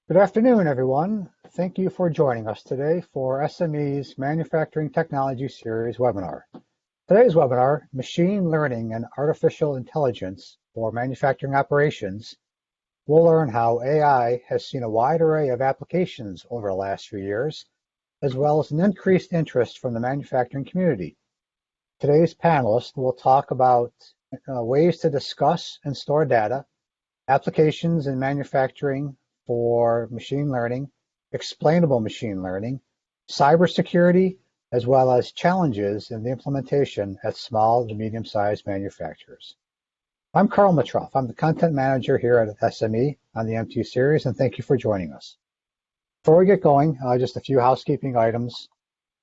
Good afternoon, everyone. Thank you for joining us today for SME's Manufacturing Technology Series webinar. Today's webinar, Machine Learning and Artificial Intelligence for Manufacturing Operations, will learn how AI has seen a wide array of applications over the last few years, as well as an increased interest from the manufacturing community. Today's panelists will talk about ways to discuss and store data, applications in manufacturing for machine learning, explainable machine learning, cybersecurity, as well as challenges in the implementation at small to medium-sized manufacturers. I'm Carl Mitroff. I'm the content manager here at SME on the MT series, and thank you for joining us. Before we get going, just a few housekeeping items.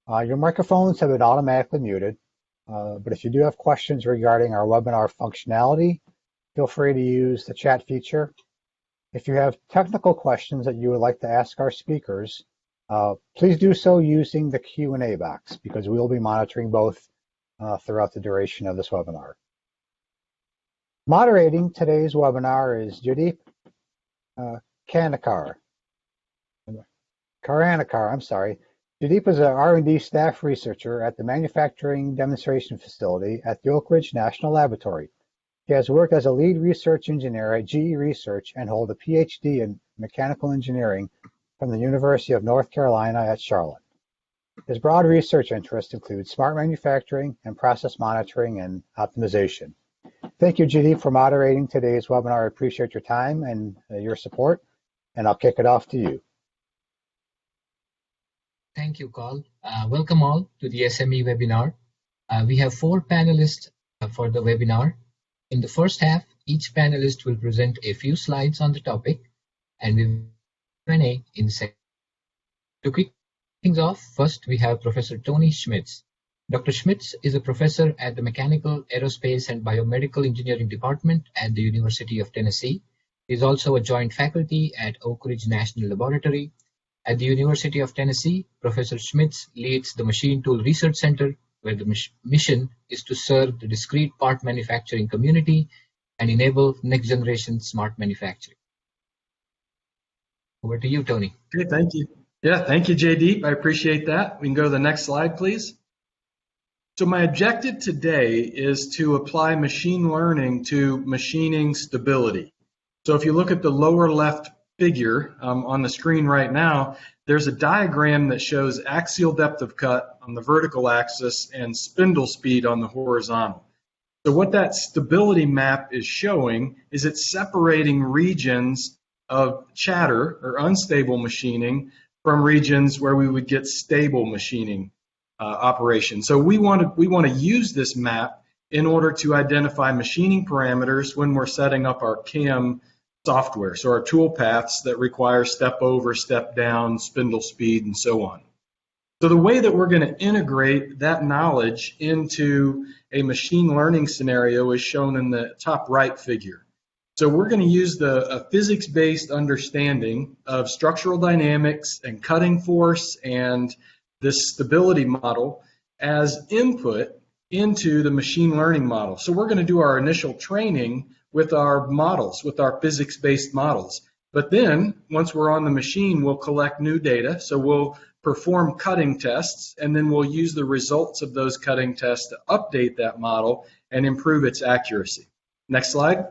Your microphones have been automatically muted, but if you do have questions regarding our webinar functionality, feel free to use the chat feature. If you have technical questions that you would like to ask our speakers, please do so using the Q&A box, because we will be monitoring both throughout the duration of this webinar. Moderating today's webinar is Jaideep Karanakar. Jaideep is an R&D staff researcher at the Manufacturing Demonstration Facility at the Oak Ridge National Laboratory. He has worked as a lead research engineer at GE Research and holds a PhD in mechanical engineering from the University of North Carolina at Charlotte. His broad research interests include smart manufacturing and process monitoring and optimization. Thank you, Jaideep, for moderating today's webinar. I appreciate your time and your support, and I'll kick it off to you. Thank you, Carl. Welcome all to the SME webinar. We have 4 panelists for the webinar. In the first half, each panelist will present a few slides on the topic, and we will Q&A in the second. To kick things off, first we have Professor Tony Schmitz. Dr. Schmitz is a professor at the Mechanical, Aerospace, and Biomedical Engineering Department at the University of Tennessee. He is also a joint faculty at Oak Ridge National Laboratory. At the University of Tennessee, Professor Schmitz leads the Machine Tool Research Center, where the mission is to serve the discrete part manufacturing community and enable next-generation smart manufacturing. Over to you, Tony. Okay, thank you. Yeah, thank you, Jaideep. I appreciate that. We can go to the next slide, please. So my objective today is to apply machine learning to machining stability. So if you look at the lower left figure on the screen right now, there's a diagram that shows axial depth of cut on the vertical axis and spindle speed on the horizontal. So what that stability map is showing is it's separating regions of chatter or unstable machining from regions where we would get stable machining operations. So we want to use this map in order to identify machining parameters when we're setting up our CAM software, so our tool paths that require step over, step down, spindle speed, and so on. So the way that we're going to integrate that knowledge into a machine learning scenario is shown in the top right figure. So we're going to use a physics-based understanding of structural dynamics and cutting force and this stability model as input into the machine learning model. So we're going to do our initial training with our models, with our physics-based models. But then, once we're on the machine, we'll collect new data. So we'll perform cutting tests, and then we'll use the results of those cutting tests to update that model and improve its accuracy. Next slide.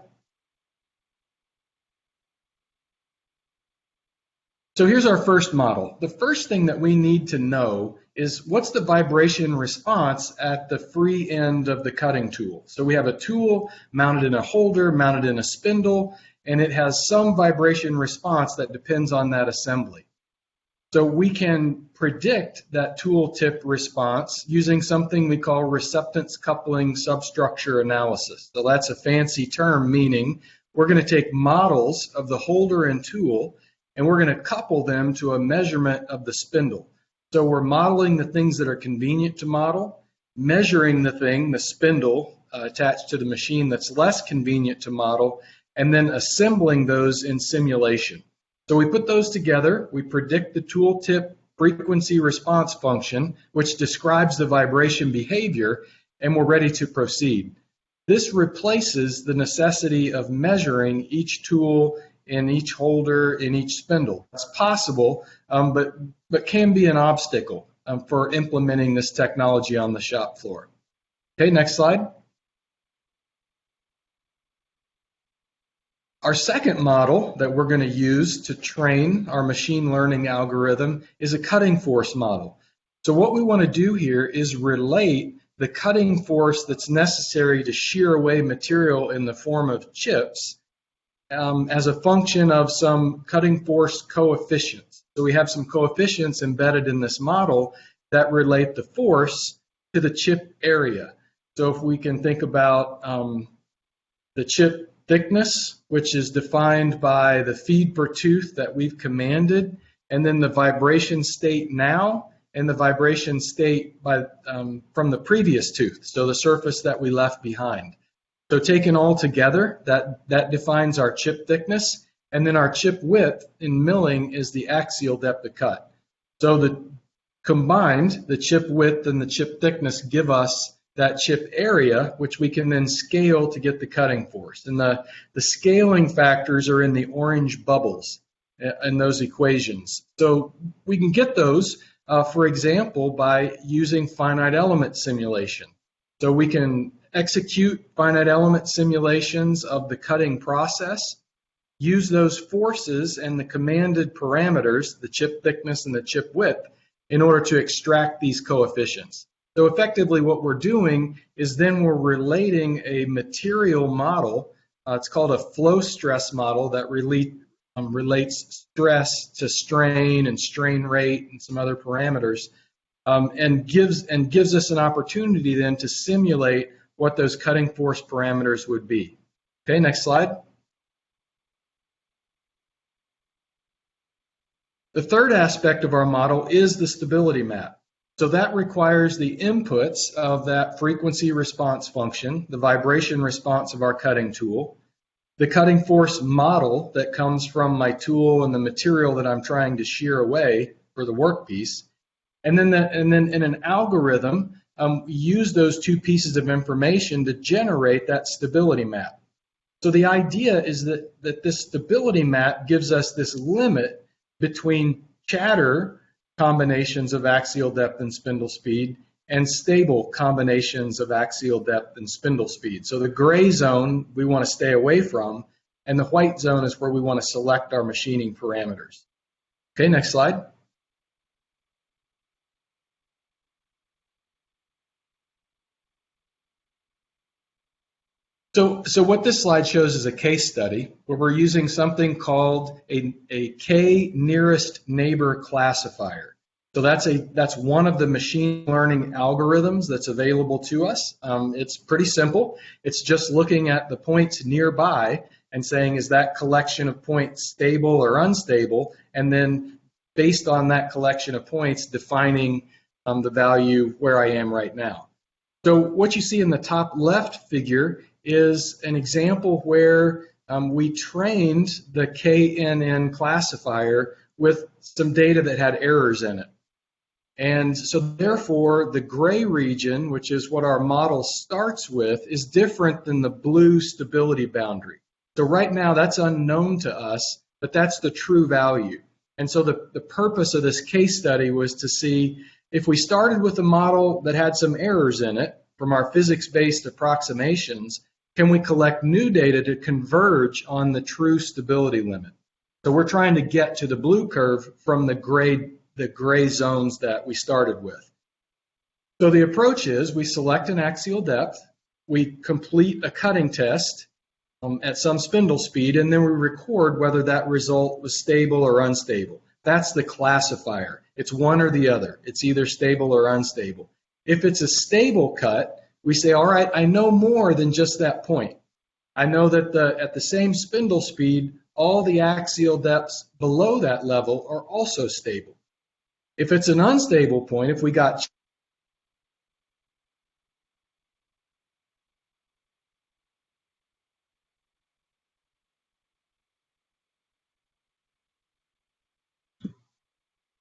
So here's our first model. The first thing that we need to know is what's the vibration response at the free end of the cutting tool. So we have a tool mounted in a holder, mounted in a spindle, and it has some vibration response that depends on that assembly. So we can predict that tool tip response using something we call receptance coupling substructure analysis. So that's a fancy term meaning we're going to take models of the holder and tool, and we're going to couple them to a measurement of the spindle. So we're modeling the things that are convenient to model, measuring the spindle attached to the machine that's less convenient to model, and then assembling those in simulation. So we put those together, we predict the tooltip frequency response function, which describes the vibration behavior, and we're ready to proceed. This replaces the necessity of measuring each tool in each holder, in each spindle. It's possible, but can be an obstacle for implementing this technology on the shop floor. Okay, next slide. Our second model that we're going to use to train our machine learning algorithm is a cutting force model. So what we want to do here is relate the cutting force that's necessary to shear away material in the form of chips as a function of some cutting force coefficients. So we have some coefficients embedded in this model that relate the force to the chip area. So if we can think about the chip thickness, which is defined by the feed per tooth that we've commanded, and then the vibration state now, and the vibration state by, from the previous tooth, so the surface that we left behind. So taken all together, that defines our chip thickness, and then our chip width in milling is the axial depth of cut. So combined, the chip width and the chip thickness give us that chip area, which we can then scale to get the cutting force. And the scaling factors are in the orange bubbles in those equations. So we can get those, for example, by using finite element simulation. So we can execute finite element simulations of the cutting process, use those forces and the commanded parameters, the chip thickness and the chip width, in order to extract these coefficients. So effectively what we're doing is then we're relating a material model, it's called a flow stress model that relates stress to strain and strain rate and some other parameters, and gives us an opportunity then to simulate what those cutting force parameters would be. Okay, next slide. The third aspect of our model is the stability map. So that requires the inputs of that frequency response function, the vibration response of our cutting tool, the cutting force model that comes from my tool and the material that I'm trying to shear away for the workpiece, and then in an algorithm, we use those two pieces of information to generate that stability map. So the idea is that this stability map gives us this limit between chatter combinations of axial depth and spindle speed and stable combinations of axial depth and spindle speed. So the gray zone we want to stay away from, and the white zone is where we want to select our machining parameters. Okay, next slide. So what this slide shows is a case study where we're using something called a K nearest neighbor classifier. So that's one of the machine learning algorithms that's available to us. It's pretty simple. It's just looking at the points nearby and saying, is that collection of points stable or unstable? And then based on that collection of points, defining the value where I am right now. So what you see in the top left figure is an example where we trained the KNN classifier with some data that had errors in it. And so therefore, the gray region, which is what our model starts with, is different than the blue stability boundary. So right now, that's unknown to us, but that's the true value. And so the purpose of this case study was to see if we started with a model that had some errors in it from our physics-based approximations, can we collect new data to converge on the true stability limit? So we're trying to get to the blue curve from the gray zones that we started with. So the approach is we select an axial depth, we complete a cutting test at some spindle speed, and then we record whether that result was stable or unstable. That's the classifier. It's one or the other. It's either stable or unstable. If it's a stable cut, we say, all right, I know more than just that point. I know that at the same spindle speed, all the axial depths below that level are also stable. If it's an unstable point, if we got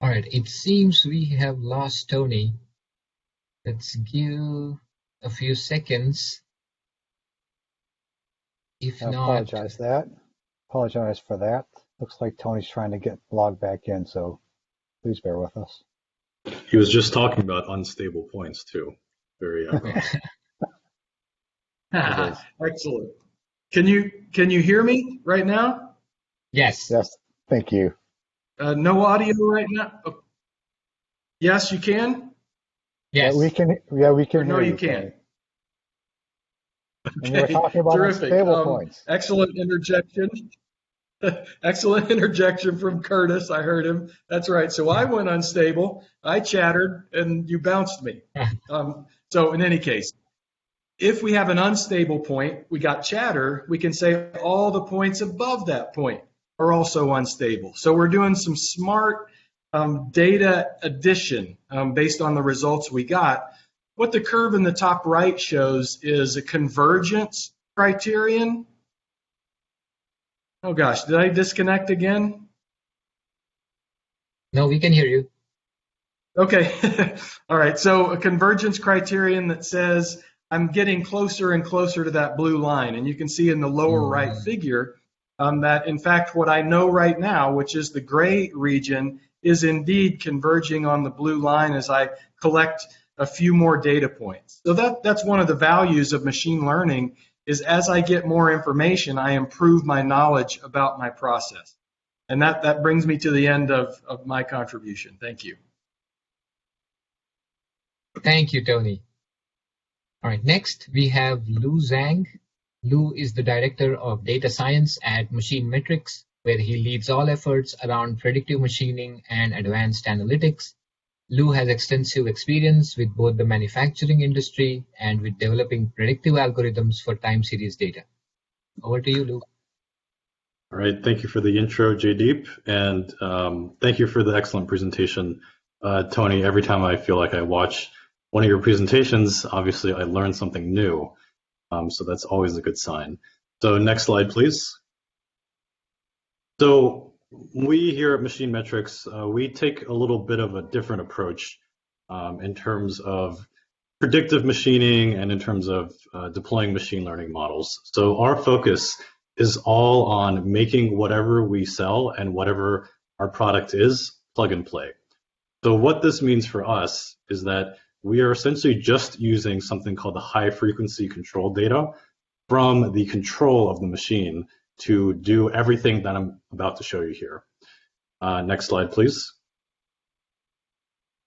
All right, it seems we have lost Tony. Let's give a few seconds. If I not, apologize for that. Apologize for that. Looks like Tony's trying to get logged back in, so please bear with us. He was just talking about unstable points too. Very Excellent. Can you hear me right now? Yes. Yes, thank you. No audio right now. Oh, yes, you can. Yes. We can. Yeah, we can No, hear you you, can't. Tony. And you were talking about Terrific. unstable points. Excellent interjection. Excellent interjection from Curtis. I heard him. That's right. So I went unstable. I chattered, and you bounced me. So in any case, if we have an unstable point, we got chatter, we can say all the points above that point are also unstable. So we're doing some smart data addition based on the results we got. What the curve in the top right shows is a convergence criterion. Oh gosh, did I disconnect again? No, we can hear you. Okay. All right. So a convergence criterion that says I'm getting closer and closer to that blue line. And you can see in the lower right figure that, in fact, what I know right now, which is the gray region, is indeed converging on the blue line as I collect a few more data points. So that's one of the values of machine learning is as I get more information, I improve my knowledge about my process. And that brings me to the end of my contribution. Thank you. Thank you, Tony. All right, next we have Lou Zhang. Lou is the Director of Data Science at Machine Metrics, where he leads all efforts around predictive machining and advanced analytics. Lou has extensive experience with both the manufacturing industry and with developing predictive algorithms for time series data. Over to you, Lou. All right, thank you for the intro, Jaydeep, and thank you for the excellent presentation, Tony. Every time I feel like I watch one of your presentations, obviously I learn something new, so that's always a good sign. So next slide, please. So we here at Machine Metrics, we take a little bit of a different approach in terms of predictive machining and in terms of deploying machine learning models. So our focus is all on making whatever we sell and whatever our product is plug and play. So what this means for us is that we are essentially just using something called the high frequency control data from the control of the machine to do everything that I'm about to show you here. Next slide, please.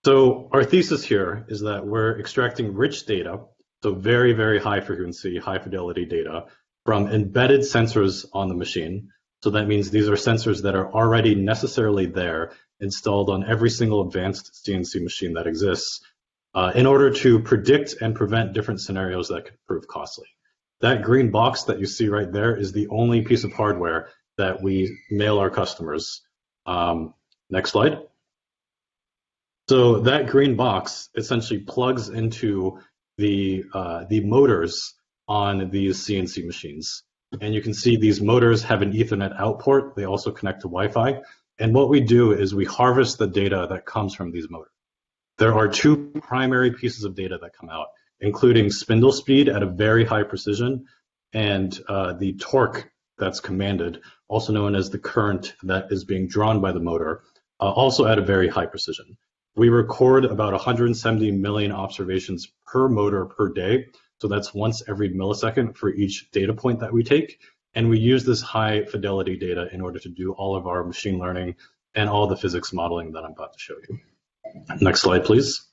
So our thesis here is that we're extracting rich data, so very, very high frequency, high fidelity data from embedded sensors on the machine. So that means these are sensors that are already necessarily there, installed on every single advanced CNC machine that exists, in order to predict and prevent different scenarios that could prove costly. That green box that you see right there is the only piece of hardware that we mail our customers. Next slide. So that green box essentially plugs into the motors on these CNC machines. And you can see these motors have an Ethernet out port. They also connect to Wi-Fi. And what we do is we harvest the data that comes from these motors. There are two primary pieces of data that come out, including spindle speed at a very high precision and the torque that's commanded, also known as the current that is being drawn by the motor, also at a very high precision. We record about 170 million observations per motor per day. So that's once every millisecond for each data point that we take. And we use this high fidelity data in order to do all of our machine learning and all the physics modeling that I'm about to show you. Next slide, please.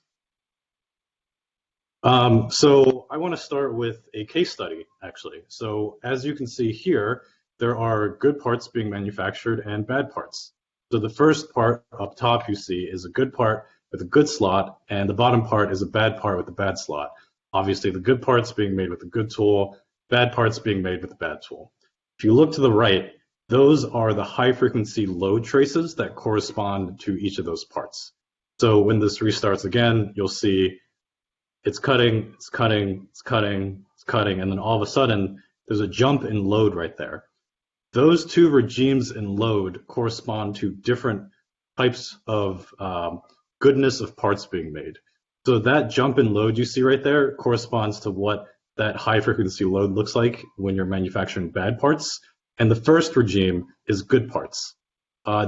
So I want to start with a case study, actually. So as you can see here, there are good parts being manufactured and bad parts. So the first part up top you see is a good part with a good slot, and the bottom part is a bad part with a bad slot. Obviously, the good parts being made with a good tool, bad parts being made with a bad tool. If you look to the right, those are the high frequency load traces that correspond to each of those parts. So when this restarts again, you'll see it's cutting, it's cutting, it's cutting, it's cutting, and then all of a sudden, there's a jump in load right there. Those two regimes in load correspond to different types of goodness of parts being made. So that jump in load you see right there corresponds to what that high frequency load looks like when you're manufacturing bad parts. And the first regime is good parts.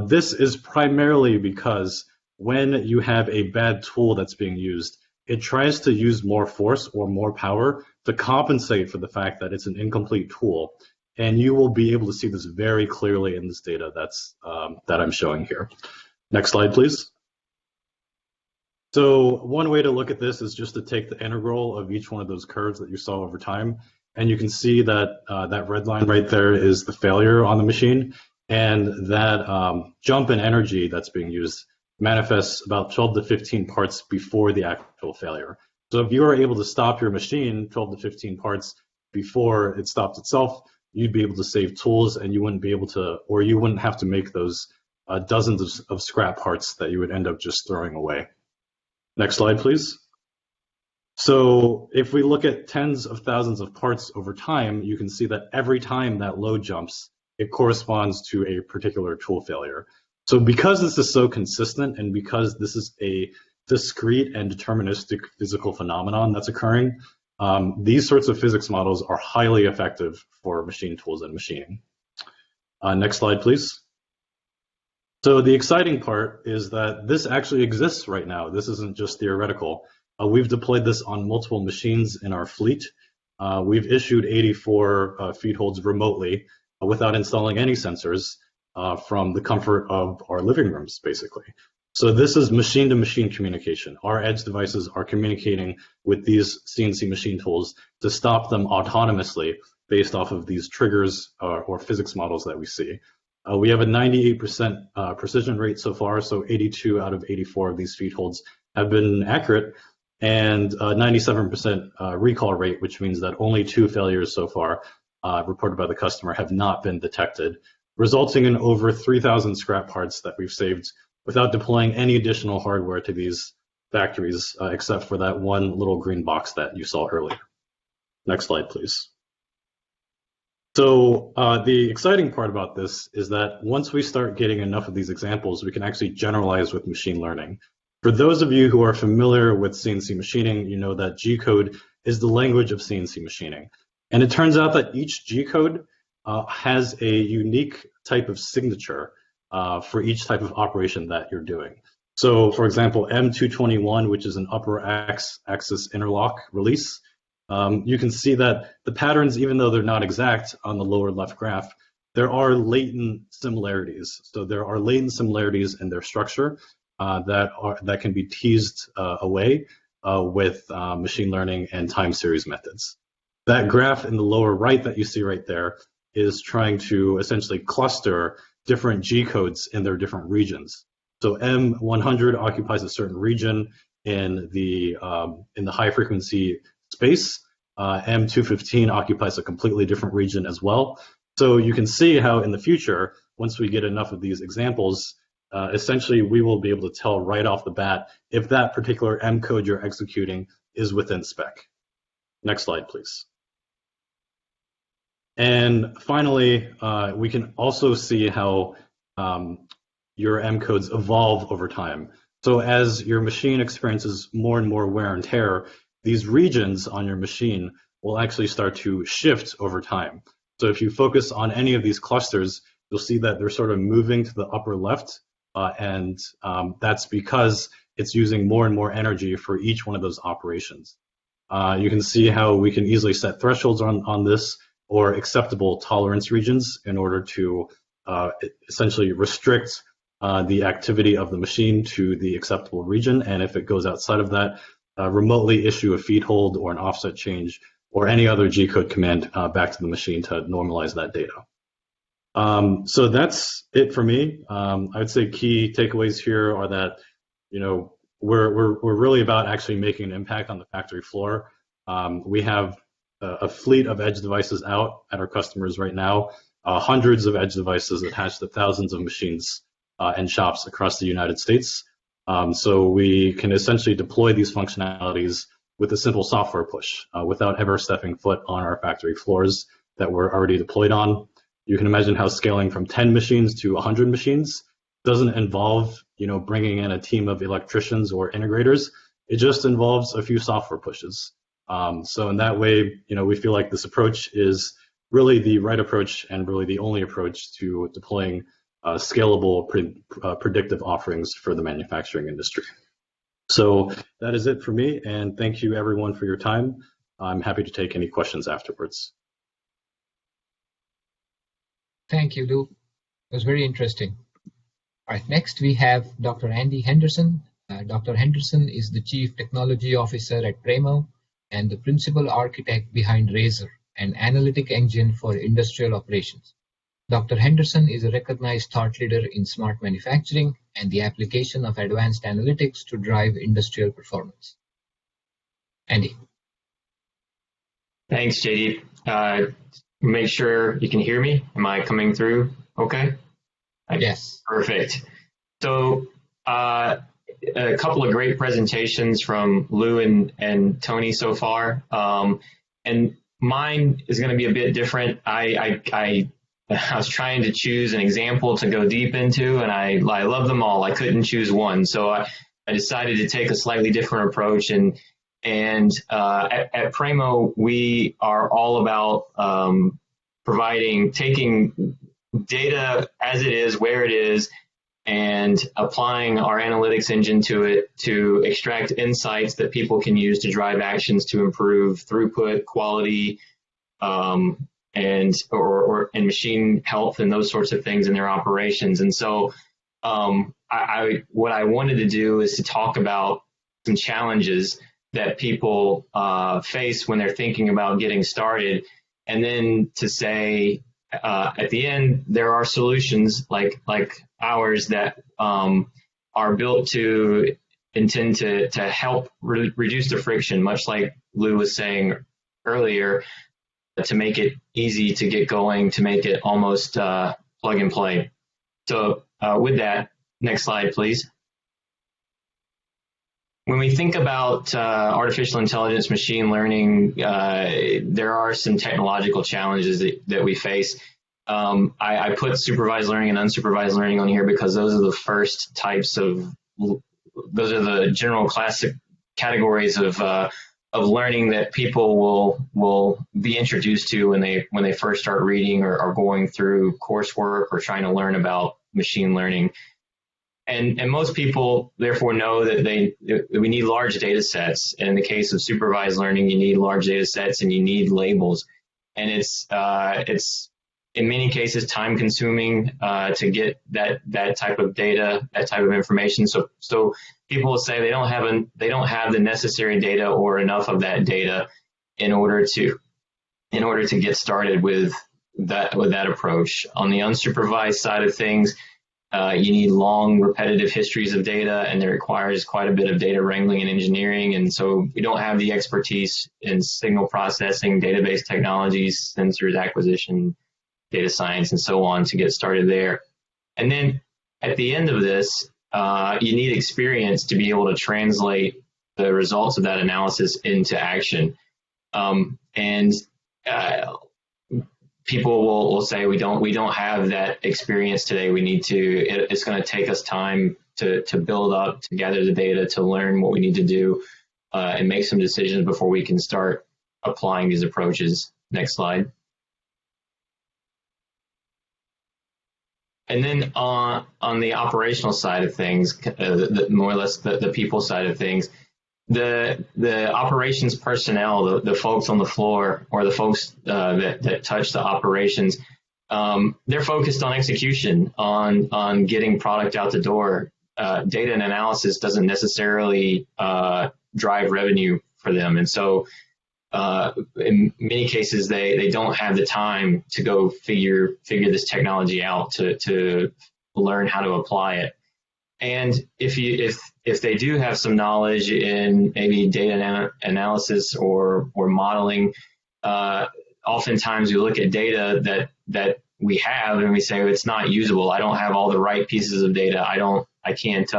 This is primarily because when you have a bad tool that's being used, it tries to use more force or more power to compensate for the fact that it's an incomplete tool. And you will be able to see this very clearly in this data that I'm showing here. Next slide, please. So one way to look at this is just to take the integral of each one of those curves that you saw over time. And you can see that that red line right there is the failure on the machine. And that jump in energy that's being used manifests about 12 to 15 parts before the actual failure. So if you were able to stop your machine 12 to 15 parts before it stopped itself, you'd be able to save tools, and you wouldn't be able to, or you wouldn't have to make those dozens of scrap parts that you would end up just throwing away. Next slide, please. So if we look at tens of thousands of parts over time, you can see that every time that load jumps, it corresponds to a particular tool failure. So because this is so consistent, and because this is a discrete and deterministic physical phenomenon that's occurring, these sorts of physics models are highly effective for machine tools and machining. Next slide, please. So the exciting part is that this actually exists right now. This isn't just theoretical. We've deployed this on multiple machines in our fleet. We've issued 84 feed holds remotely without installing any sensors from the comfort of our living rooms, basically. So this is machine-to-machine communication. Our edge devices are communicating with these CNC machine tools to stop them autonomously based off of these triggers or physics models that we see. We have a 98% precision rate so far, so 82 out of 84 of these feed holds have been accurate, and 97% recall rate, which means that only 2 failures so far reported by the customer have not been detected, resulting in over 3,000 scrap parts that we've saved without deploying any additional hardware to these factories, except for that one little green box that you saw earlier. Next slide, please. So the exciting part about this is that once we start getting enough of these examples, we can actually generalize with machine learning. For those of you who are familiar with CNC machining, you know that G-code is the language of CNC machining. And it turns out that each G-code has a unique type of signature for each type of operation that you're doing. So for example, M221, which is an upper axis interlock release, you can see that the patterns, even though they're not exact on the lower left graph, there are latent similarities. So there are latent similarities in their structure that can be teased away with machine learning and time series methods. That graph in the lower right that you see right there is trying to essentially cluster different G codes in their different regions. So M100 occupies a certain region in the high frequency space. M215 occupies a completely different region as well. So you can see how in the future, once we get enough of these examples, essentially we will be able to tell right off the bat if that particular M code you're executing is within spec. Next slide, please. And finally, we can also see how your M codes evolve over time. So as your machine experiences more and more wear and tear, these regions on your machine will actually start to shift over time. So if you focus on any of these clusters, you'll see that they're sort of moving to the upper left, and that's because it's using more and more energy for each one of those operations. You can see how we can easily set thresholds on this, or acceptable tolerance regions, in order to essentially restrict the activity of the machine to the acceptable region. And if it goes outside of that, remotely issue a feed hold or an offset change or any other G-code command back to the machine to normalize that data. So that's it for me. I'd say key takeaways here are that, you know, we're really about actually making an impact on the factory floor. We have a fleet of edge devices out at our customers right now, hundreds of edge devices attached to thousands of machines and shops across the United States. So we can essentially deploy these functionalities with a simple software push without ever stepping foot on our factory floors that we're already deployed on. You can imagine how scaling from 10 machines to 100 machines doesn't involve, you know, bringing in a team of electricians or integrators. It just involves a few software pushes. So in that way, you know, we feel like this approach is really the right approach and really the only approach to deploying scalable, predictive offerings for the manufacturing industry. So that is it for me, and thank you everyone for your time. I'm happy to take any questions afterwards. Thank you, Lou. It was very interesting. All right, next we have Dr. Andy Henderson. Dr. Henderson is the Chief Technology Officer at Praemo and the principal architect behind Razor, an analytic engine for industrial operations. Dr. Henderson is a recognized thought leader in smart manufacturing and the application of advanced analytics to drive industrial performance. Andy. Thanks, JD. Make sure you can hear me. Am I coming through okay? Yes. Perfect. So a couple of great presentations from Lou and Tony so far. And mine is going to be a bit different. I was trying to choose an example to go deep into, and I love them all. I couldn't choose one. So I decided to take a slightly different approach. And at Praemo, we are all about taking data as it is, where it is, and applying our analytics engine to it to extract insights that people can use to drive actions to improve throughput, quality, and machine health and those sorts of things in their operations. And so what I wanted to do is to talk about some challenges that people face when they're thinking about getting started, and then to say at the end there are solutions like ours that are built to intend to help reduce the friction, much like Lou was saying earlier, to make it easy to get going, to make it almost plug and play. So with that, next slide, please. When we think about artificial intelligence, machine learning, there are some technological challenges that we face. I put supervised learning and unsupervised learning on here because those are the first types of, those are the general classic categories of learning that people will be introduced to when they first start reading or are going through coursework or trying to learn about machine learning. And most people therefore know that we need large data sets. And in the case of supervised learning, you need large data sets and you need labels. And it's in many cases time consuming to get that type of data, that type of information. So people will say they don't have the necessary data or enough of that data in order to get started with that approach. On the unsupervised side of things, you need long, repetitive histories of data, and it requires quite a bit of data wrangling and engineering. And so we don't have the expertise in signal processing, database technologies, sensors acquisition, data science, and so on to get started there. And then at the end of this, you need experience to be able to translate the results of that analysis into action. People will say we don't have that experience today. It's going to take us time to build up, to gather the data, to learn what we need to do, and make some decisions before we can start applying these approaches. Next slide. And then on the operational side of things, more or less the people side of things, the operations personnel, the folks on the floor, or the folks that touch the operations, they're focused on execution, on getting product out the door. Data and analysis doesn't necessarily drive revenue for them, and so in many cases they don't have the time to go figure this technology out, to learn how to apply it. And if they do have some knowledge in maybe data analysis or modeling, oftentimes we look at data that we have and we say it's not usable. I don't have all the right pieces of data. I can't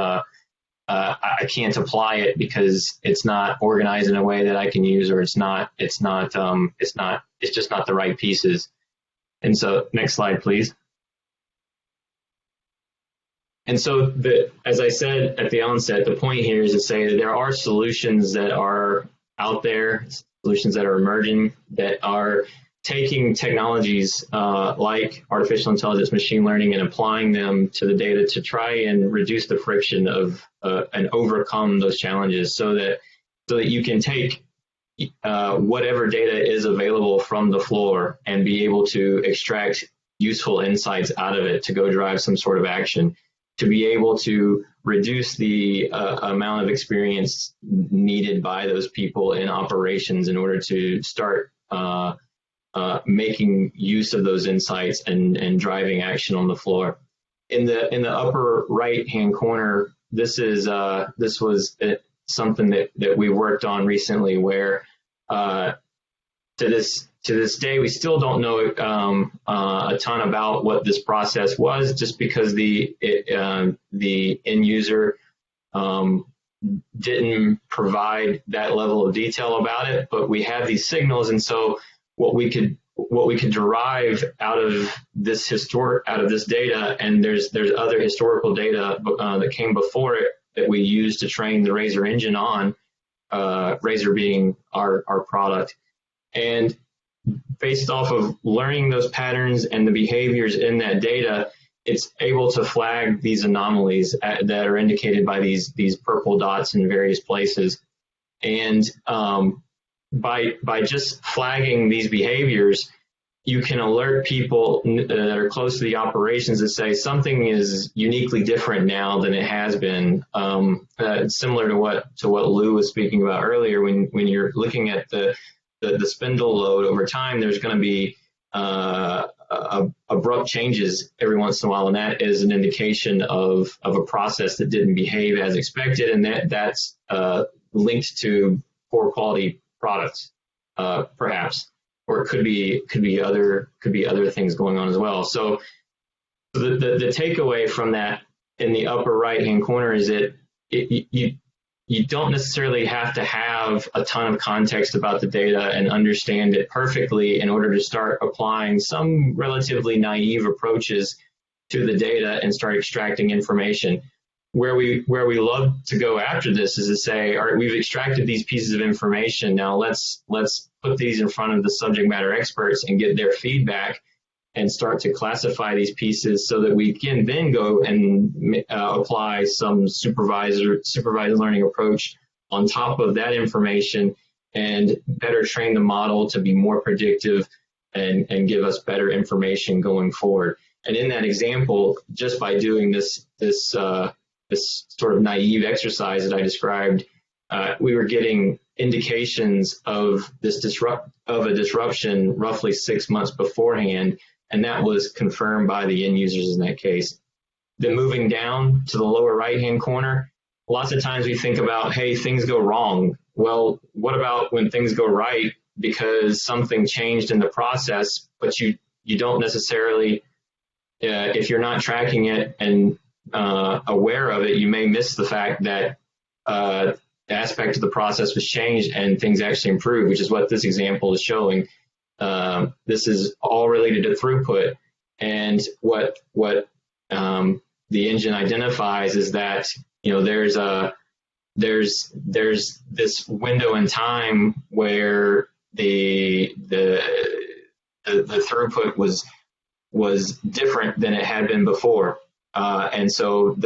apply it because it's not organized in a way that I can use, or it's just not the right pieces. And so next slide, please. And so, as I said at the onset, the point here is to say that there are solutions that are out there, solutions that are emerging, that are taking technologies like artificial intelligence, machine learning, and applying them to the data to try and reduce the friction of and overcome those challenges, so that you can take whatever data is available from the floor and be able to extract useful insights out of it to go drive some sort of action, to be able to reduce the amount of experience needed by those people in operations in order to start making use of those insights and driving action on the floor. In the upper right hand corner, this was something that we worked on recently, where to this day we still don't know a ton about what this process was, just because the end user didn't provide that level of detail about it. But we have these signals, and so what we could derive out of this data, and there's other historical data that came before it that we used to train the Razor engine on, Razor being our product. And based off of learning those patterns and the behaviors in that data, it's able to flag these anomalies that are indicated by these purple dots in various places. And by just flagging these behaviors, you can alert people that are close to the operations that say something is uniquely different now than it has been. Similar to what Lou was speaking about earlier, when you're looking at the spindle load over time, there's going to be abrupt changes every once in a while, and that is an indication of a process that didn't behave as expected, and that's linked to poor quality products, perhaps. Or it could be other things going on as well. So the takeaway from that in the upper right hand corner is that you don't necessarily have to have a ton of context about the data and understand it perfectly in order to start applying some relatively naive approaches to the data and start extracting information. Where we love to go after this is to say, all right, we've extracted these pieces of information. Now let's put these in front of the subject matter experts and get their feedback and start to classify these pieces so that we can then go and apply some supervised learning approach on top of that information and better train the model to be more predictive and give us better information going forward. And in that example, just by doing this sort of naive exercise that I described, we were getting indications of a disruption roughly 6 months beforehand, and that was confirmed by the end users in that case. Then moving down to the lower right-hand corner, lots of times we think about, hey, things go wrong. Well, what about when things go right because something changed in the process, but you don't necessarily, if you're not tracking it and aware of it, you may miss the fact that the aspect of the process was changed and things actually improved, which is what this example is showing. This is all related to throughput, and what the engine identifies is that there's this window in time where the throughput was different than it had been before. And so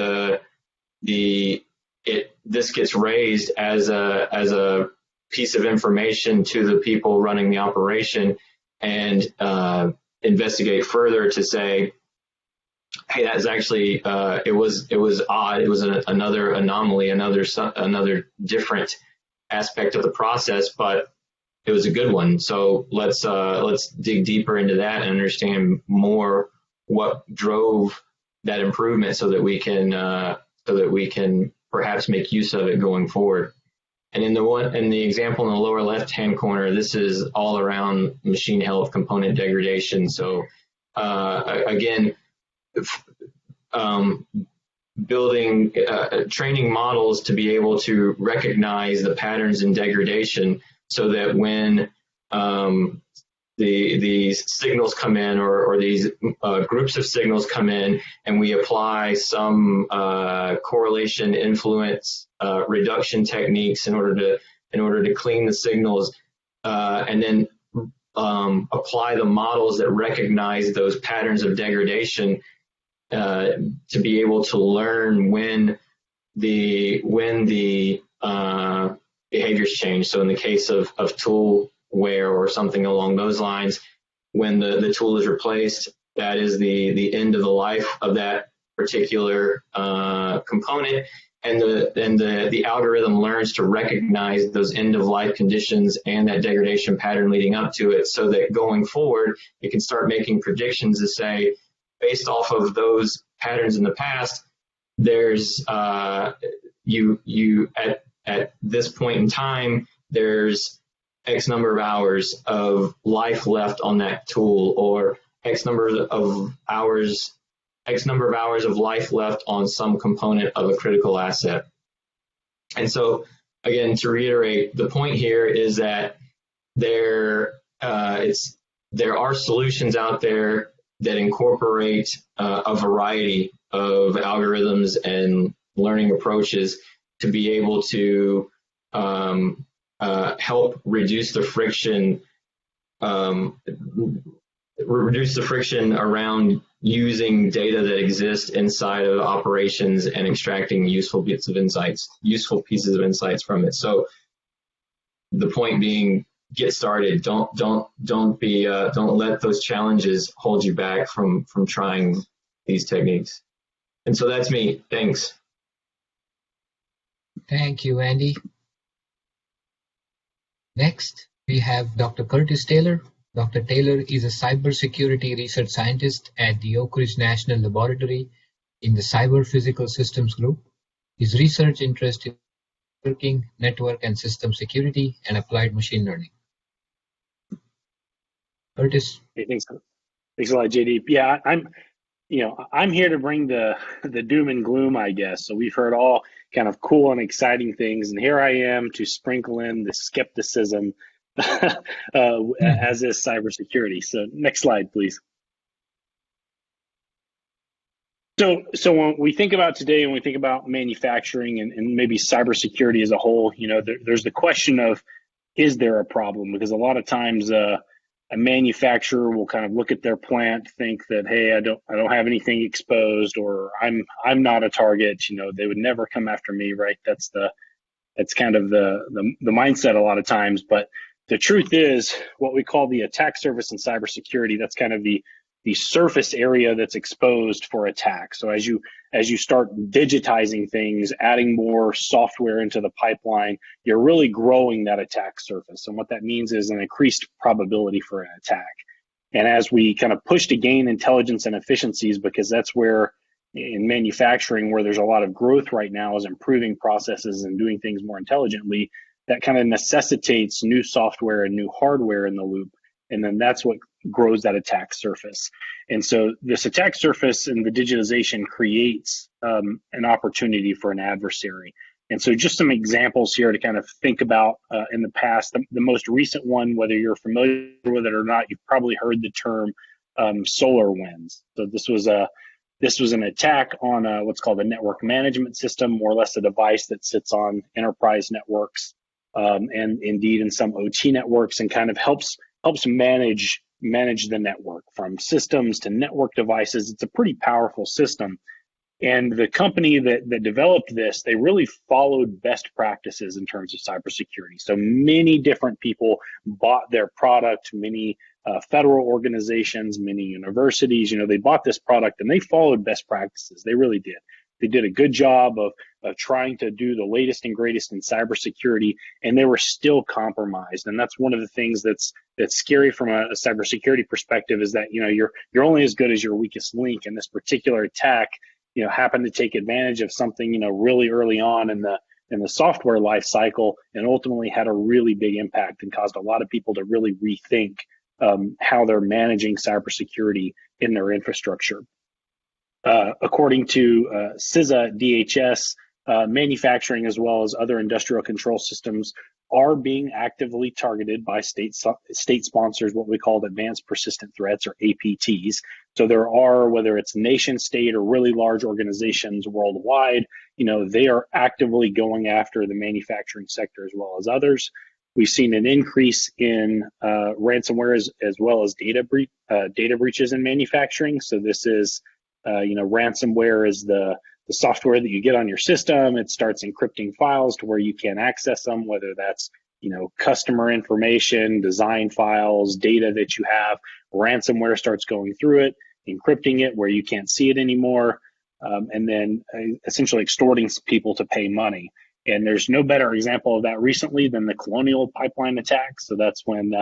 this gets raised as a piece of information to the people running the operation, and investigate further to say, hey, that's actually it was odd. It was another anomaly, another different aspect of the process, but it was a good one. So let's dig deeper into that and understand more what drove that improvement, so that we can perhaps make use of it going forward. And in the example in the lower left-hand corner, this is all around machine health component degradation. So again, building training models to be able to recognize the patterns in degradation, so that when these signals come in, or these groups of signals come in, and we apply some correlation influence reduction techniques in order to clean the signals, and then apply the models that recognize those patterns of degradation to be able to learn when the behaviors change. So in the case of tool wear or something along those lines, when the tool is replaced, that is the end of the life of that particular component, and the algorithm learns to recognize those end of life conditions and that degradation pattern leading up to it, so that going forward it can start making predictions to say, based off of those patterns in the past, there's you at this point in time, there's X number of hours of life left on that tool, or X number of hours of life left on some component of a critical asset. And so, again, to reiterate, the point here is that there are solutions out there that incorporate a variety of algorithms and learning approaches to be able to help reduce the friction around using data that exists inside of operations and extracting useful pieces of insights from it. So the point being, get started. Don't let those challenges hold you back from trying these techniques. And so that's me. Thanks. Thank you, Andy. Next, we have Dr. Curtis Taylor. Dr. Taylor is a cybersecurity research scientist at the Oak Ridge National Laboratory in the Cyber Physical Systems Group. His research interest is networking, network and system security, and applied machine learning. Curtis. Hey, thanks a lot, JD. Yeah, I'm here to bring the doom and gloom, I guess. So we've heard all kind of cool and exciting things, and here I am to sprinkle in the skepticism as is cybersecurity. So next slide, please. So when we think about today, and we think about manufacturing and maybe cybersecurity as a whole, there's the question of, is there a problem? Because a lot of times a manufacturer will kind of look at their plant, think that, hey, I don't have anything exposed, or I'm not a target. They would never come after me, right? That's kind of the mindset a lot of times. But the truth is, what we call the attack surface in cybersecurity, that's kind of the surface area that's exposed for attack. So as you start digitizing things, adding more software into the pipeline, you're really growing that attack surface. And what that means is an increased probability for an attack. And as we kind of push to gain intelligence and efficiencies, because that's where in manufacturing, where there's a lot of growth right now, is improving processes and doing things more intelligently, that kind of necessitates new software and new hardware in the loop. And then that's what grows that attack surface. And so this attack surface and the digitization creates an opportunity for an adversary. And so just some examples here to kind of think about in the past. The most recent one, whether you're familiar with it or not, you've probably heard the term SolarWinds. So this was an attack on what's called a network management system, more or less a device that sits on enterprise networks and indeed in some OT networks, and kind of helps manage the network from systems to network devices. It's a pretty powerful system. And the company that developed this, they really followed best practices in terms of cybersecurity. So many different people bought their product, many federal organizations, many universities, they bought this product and they followed best practices. They really did. They did a good job of trying to do the latest and greatest in cybersecurity, and they were still compromised. And that's one of the things that's scary from a cybersecurity perspective, is that you're only as good as your weakest link. And this particular attack, happened to take advantage of something really early on in the software life cycle, and ultimately had a really big impact and caused a lot of people to really rethink how they're managing cybersecurity in their infrastructure. According to CISA DHS, manufacturing as well as other industrial control systems are being actively targeted by state sponsors, what we call advanced persistent threats, or APTs. So there are, whether it's nation state or really large organizations worldwide, they are actively going after the manufacturing sector as well as others. We've seen an increase in ransomware as well as data breaches in manufacturing. So this is, ransomware is the software that you get on your system. It starts encrypting files to where you can't access them, whether that's customer information, design files, data that you have. Ransomware starts going through it, encrypting it where you can't see it anymore, and then essentially extorting people to pay money. And there's no better example of that recently than the Colonial Pipeline attack. So that's when,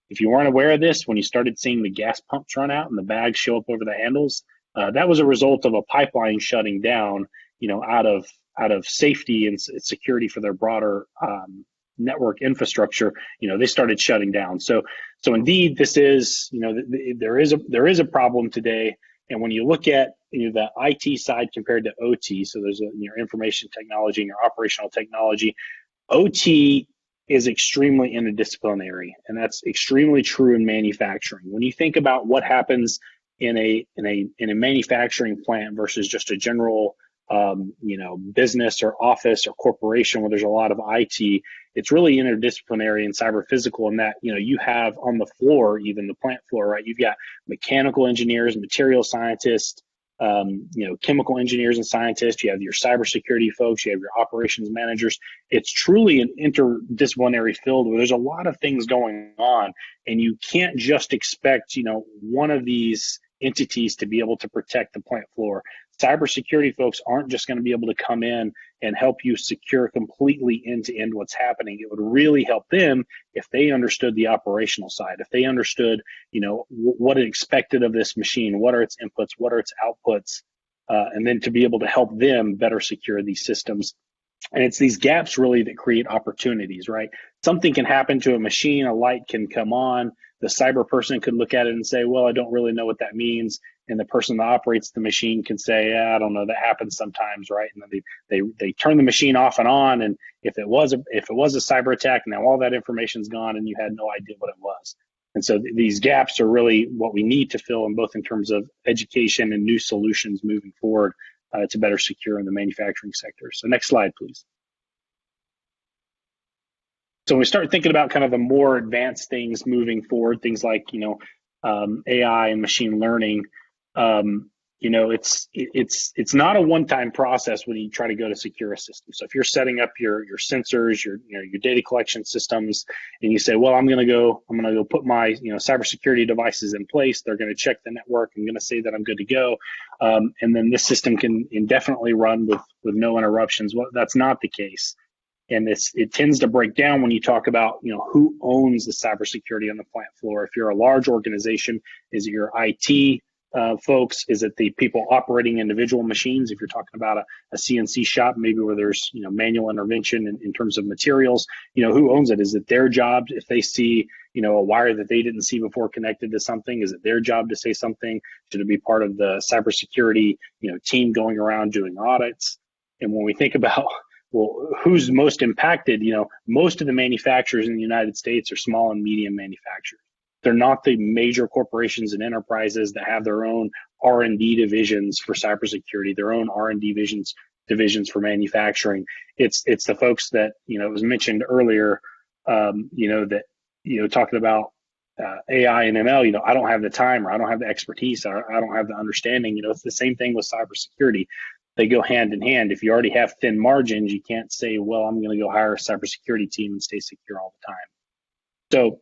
if you weren't aware of this, when you started seeing the gas pumps run out and the bags show up over the handles, that was a result of a pipeline shutting down, out of safety and security for their broader network infrastructure. They started shutting down. So indeed, this is, there is a problem today. And when you look at the IT side compared to OT, so there's your information technology and your operational technology, OT is extremely interdisciplinary, and that's extremely true in manufacturing. When you think about what happens in a manufacturing plant versus just a general business or office or corporation where there's a lot of IT, it's really interdisciplinary and cyber physical in that, you have on the floor, even the plant floor, right? You've got mechanical engineers, material scientists, chemical engineers and scientists. You have your cybersecurity folks, you have your operations managers. It's truly an interdisciplinary field where there's a lot of things going on, and you can't just expect, one of these entities to be able to protect the plant floor. Cybersecurity folks aren't just going to be able to come in and help you secure completely end-to-end what's happening. It would really help them if they understood the operational side, if they understood, what is expected of this machine, what are its inputs, what are its outputs, and then to be able to help them better secure these systems. And it's these gaps really that create opportunities, right? Something can happen to a machine, a light can come on, the cyber person could look at it and say, well, I don't really know what that means. And the person that operates the machine can say, I don't know, that happens sometimes, right? And then they turn the machine off and on. And if it was a cyber attack, now all that information's gone and you had no idea what it was. And so these gaps are really what we need to fill in both in terms of education and new solutions moving forward to better secure in the manufacturing sector. So next slide, please. So when we start thinking about kind of the more advanced things moving forward, things like, AI and machine learning, it's not a one-time process when you try to go to secure a system. So if you're setting up your sensors, your data collection systems, and you say, well, I'm going to go put my, cybersecurity devices in place. They're going to check the network. I'm going to say that I'm good to go. And then this system can indefinitely run with no interruptions. Well, that's not the case. And it tends to break down when you talk about, who owns the cybersecurity on the plant floor. If you're a large organization, is it your IT folks? Is it the people operating individual machines? If you're talking about a CNC shop, maybe where there's, manual intervention in terms of materials, who owns it? Is it their job if they see, a wire that they didn't see before connected to something? Is it their job to say something? Should it be part of the cybersecurity, team going around doing audits? And when we think about, well, who's most impacted? Most of the manufacturers in the United States are small and medium manufacturers. They're not the major corporations and enterprises that have their own R&D divisions for cybersecurity, their own R&D divisions for manufacturing. It's the folks that, it was mentioned earlier, talking about AI and ML, I don't have the time, or I don't have the expertise, or I don't have the understanding. It's the same thing with cybersecurity. They go hand in hand. If you already have thin margins, you can't say, well, I'm going to go hire a cybersecurity team and stay secure all the time. So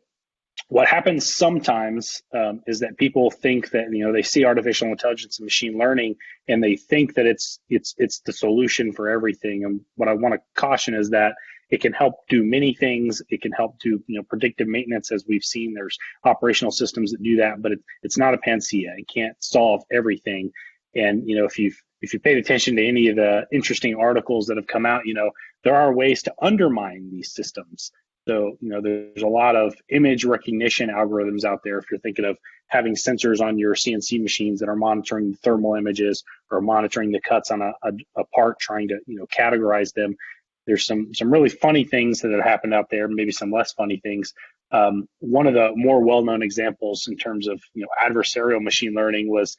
what happens sometimes is that people think that, they see artificial intelligence and machine learning and they think that it's the solution for everything. And what I want to caution is that it can help do many things. It can help do, predictive maintenance, as we've seen. There's operational systems that do that, but it's not a panacea. It can't solve everything. And, if you paid attention to any of the interesting articles that have come out, there are ways to undermine these systems. So, there's a lot of image recognition algorithms out there. If you're thinking of having sensors on your CNC machines that are monitoring the thermal images or monitoring the cuts on a part, trying to, categorize them, there's some really funny things that have happened out there, maybe some less funny things. One of the more well-known examples in terms of, adversarial machine learning was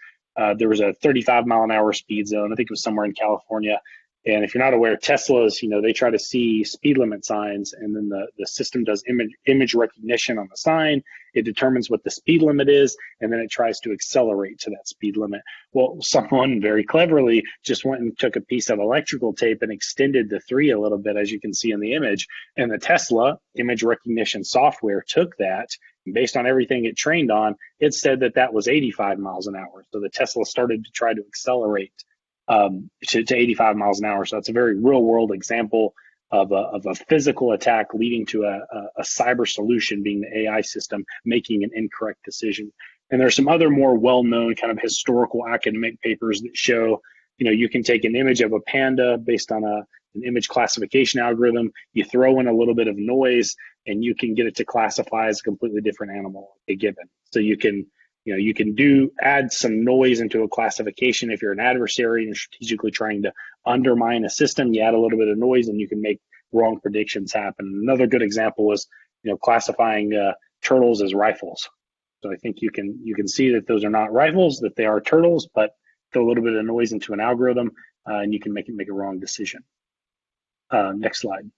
there was a 35 mile an hour speed zone. I think it was somewhere in California. And if you're not aware, Teslas, they try to see speed limit signs, and then the system does image recognition on the sign. It determines what the speed limit is, and then it tries to accelerate to that speed limit. Well, someone very cleverly just went and took a piece of electrical tape and extended the 3 a little bit, as you can see in the image. And the Tesla image recognition software took that, and based on everything it trained on, it said that was 85 miles an hour. So the Tesla started to try to accelerate to 85 miles an hour. So that's a very real world example of a physical attack leading to a cyber solution, being the AI system making an incorrect decision. And there's some other more well-known kind of historical academic papers that show, you can take an image of a panda based on an image classification algorithm, you throw in a little bit of noise, and you can get it to classify as a completely different animal, a given. So you can add some noise into a classification. If you're an adversary and strategically trying to undermine a system, you add a little bit of noise and you can make wrong predictions happen. Another good example was, classifying turtles as rifles. So I think you can see that those are not rifles, that they are turtles, but throw a little bit of noise into an algorithm, and you can make a wrong decision. Next slide.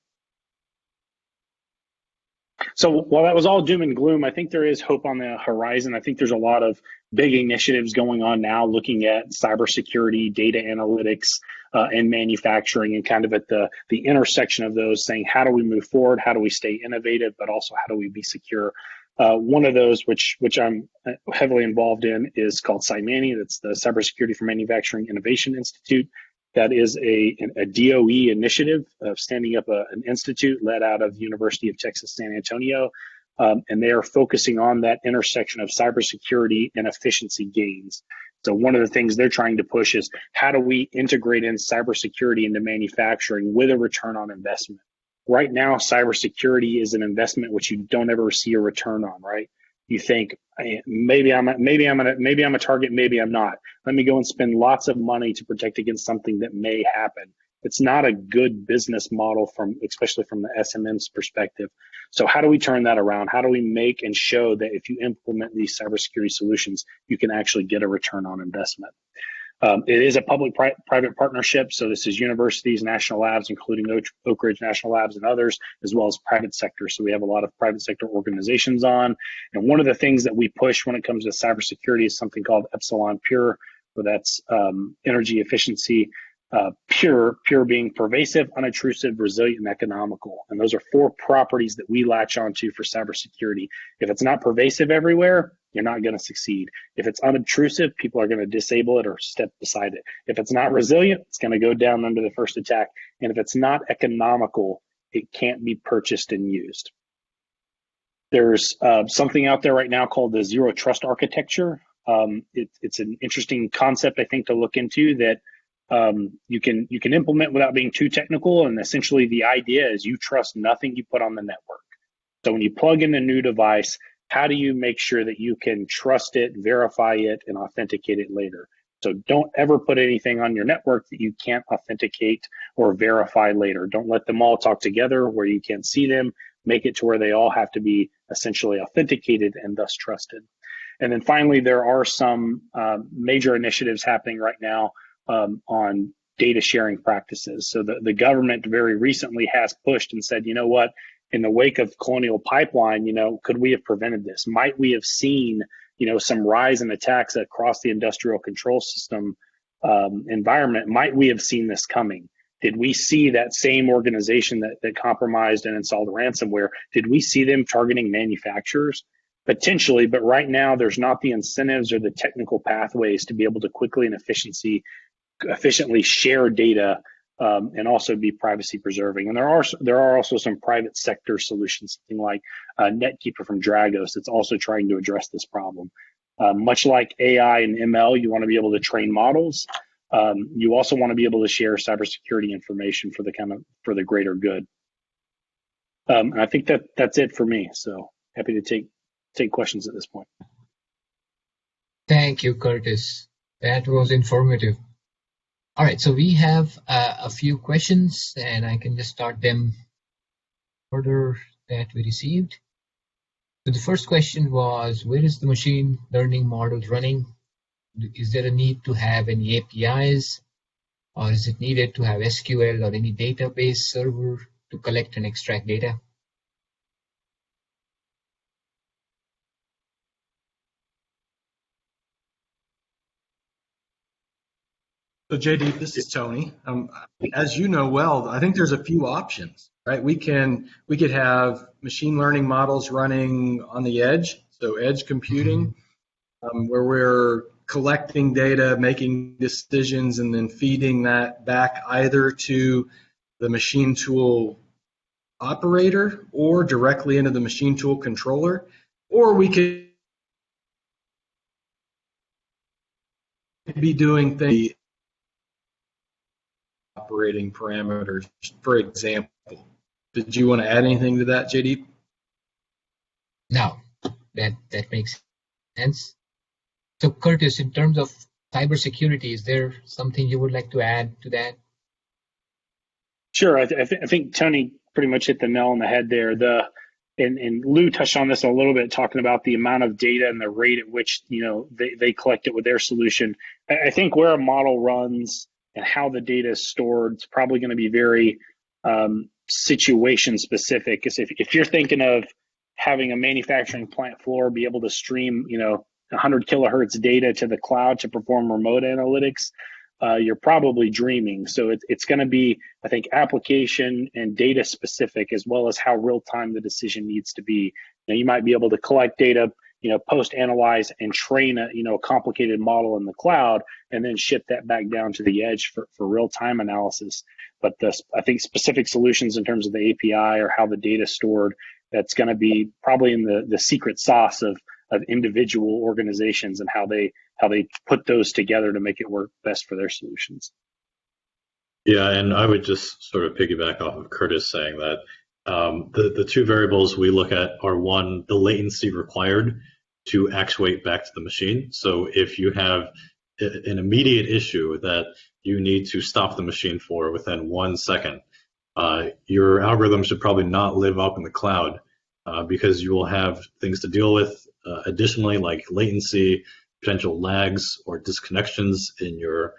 So while that was all doom and gloom, I think there is hope on the horizon. I think there's a lot of big initiatives going on now looking at cybersecurity, data analytics, and manufacturing, and kind of at the intersection of those, saying, how do we move forward? How do we stay innovative? But also, how do we be secure? One of those, which I'm heavily involved in, is called CYMANI. That's the Cybersecurity for Manufacturing Innovation Institute. That is a DOE initiative of standing up an institute led out of the University of Texas, San Antonio. And they are focusing on that intersection of cybersecurity and efficiency gains. So one of the things they're trying to push is, how do we integrate in cybersecurity into manufacturing with a return on investment? Right now, cybersecurity is an investment which you don't ever see a return on, right? You think, maybe I'm a target, maybe I'm not. Let me go and spend lots of money to protect against something that may happen. It's not a good business model, especially from the SMM's perspective. So how do we turn that around? How do we make and show that if you implement these cybersecurity solutions, you can actually get a return on investment? It is a public-private partnership, so this is universities, national labs, including Oak Ridge National Labs and others, as well as private sector. So we have a lot of private sector organizations on. And one of the things that we push when it comes to cybersecurity is something called Epsilon Pure, where that's energy efficiency. Pure being pervasive, unobtrusive, resilient, and economical. And those are 4 properties that we latch onto for cybersecurity. If it's not pervasive everywhere, you're not going to succeed. If it's unobtrusive, people are going to disable it or step beside it. If it's not resilient, it's going to go down under the first attack. And if it's not economical, it can't be purchased and used. There's something out there right now called the Zero Trust Architecture. It's an interesting concept, I think, to look into, that you can implement without being too technical. And essentially the idea is you trust nothing you put on the network. So when you plug in a new device, how do you make sure that you can trust it, verify it, and authenticate it later? So don't ever put anything on your network that you can't authenticate or verify later. Don't let them all talk together where you can't see them. Make it to where they all have to be essentially authenticated and thus trusted. And then finally, there are some major initiatives happening right now on data sharing practices. So the government very recently has pushed and said, you know what, in the wake of Colonial Pipeline, could we have prevented this? Might we have seen, some rise in attacks across the industrial control system environment? Might we have seen this coming? Did we see that same organization that compromised and installed ransomware? Did we see them targeting manufacturers? Potentially, but right now there's not the incentives or the technical pathways to be able to quickly and efficiently share data and also be privacy preserving. And there are also some private sector solutions, something like NetKeeper from Dragos, that's also trying to address this problem. Much like AI and ML, you want to be able to train models. You also want to be able to share cybersecurity information for the greater good. And I think that's it for me. So happy to take questions at this point. Thank you, Curtis. That was informative. All right, so we have a few questions, and I can just start them further that we received. So the first question was, where is the machine learning models running? Is there a need to have any APIs? or is it needed to have SQL or any database server to collect and extract data? So JD, this is Tony. As you know well, I think there's a few options, right? We could have machine learning models running on the edge, so edge computing, where we're collecting data, making decisions, and then feeding that back either to the machine tool operator or directly into the machine tool controller, or we could be doing things operating parameters, for example. Did you want to add anything to that, JD? No, that makes sense. So Curtis, in terms of cybersecurity, is there something you would like to add to that? Sure. I think Tony pretty much hit the nail on the head there. And Lou touched on this a little bit, talking about the amount of data and the rate at which they collect it with their solution. I think where a model runs and how the data is stored is probably going to be very situation specific. Because if you're thinking of having a manufacturing plant floor be able to stream 100 kilohertz data to the cloud to perform remote analytics, you're probably dreaming. So it's going to be, I think, application and data specific, as well as how real time the decision needs to be. You might be able to collect data, post analyze and train a complicated model in the cloud, and then ship that back down to the edge for real time analysis. But I think specific solutions in terms of the API or how the data is stored, that's going to be probably in the secret sauce of individual organizations and how they put those together to make it work best for their solutions. Yeah, and I would just sort of piggyback off of Curtis saying that the two variables we look at are, one, the latency required to actuate back to the machine. So if you have an immediate issue that you need to stop the machine for within 1 second, your algorithm should probably not live up in the cloud because you will have things to deal with additionally, like latency, potential lags or disconnections in your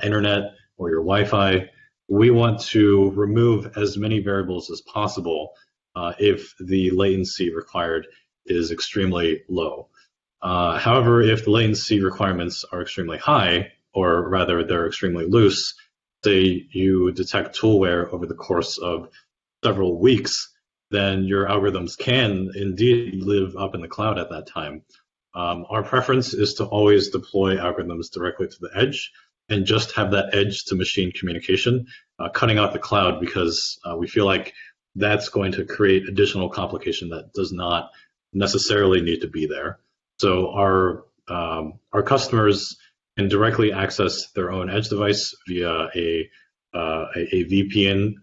internet or your Wi-Fi. We want to remove as many variables as possible if the latency required is extremely low. However, if the latency requirements are extremely high, or rather they're extremely loose, say you detect toolware over the course of several weeks, then your algorithms can indeed live up in the cloud at that time. Our preference is to always deploy algorithms directly to the edge and just have that edge to machine communication, cutting out the cloud, because we feel like that's going to create additional complication that does not necessarily need to be there. So our customers can directly access their own edge device via a VPN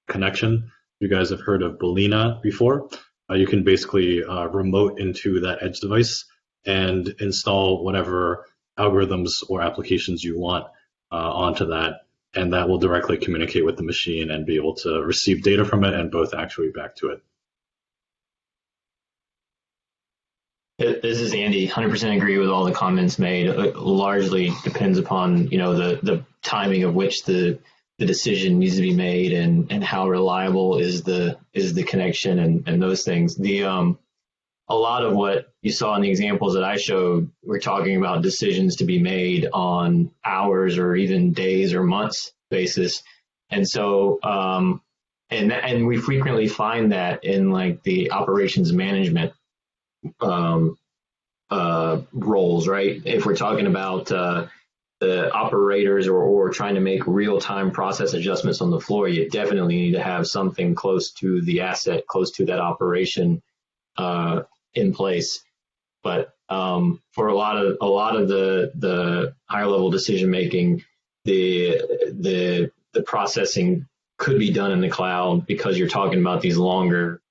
connection. You guys have heard of Belina before. You can basically remote into that edge device and install whatever algorithms or applications you want onto that, and that will directly communicate with the machine and be able to receive data from it and both actuate back to it. This is Andy. 100% agree with all the comments made. It largely depends upon the timing of which the decision needs to be made and how reliable is the connection and those things. A lot of what you saw in the examples that I showed, we're talking about decisions to be made on hours or even days or months basis. And so, and we frequently find that in like the operations management roles, right? If we're talking about the operators or trying to make real-time process adjustments on the floor, you definitely need to have something close to the asset, close to that operation in place. But for a lot of the higher level decision making, the processing could be done in the cloud because you're talking about these longer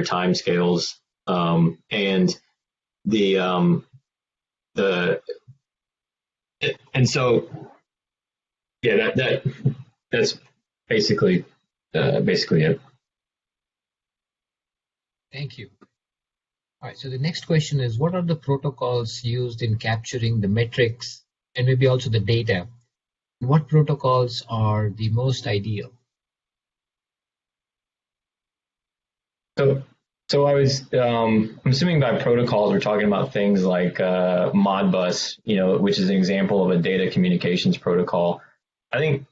time scales, and and so yeah, that's basically it. Thank you. All right, so the next question is, what are the protocols used in capturing the metrics and maybe also the data what protocols are the most ideal? So I was, I'm assuming by protocols we're talking about things like Modbus, which is an example of a data communications protocol. I think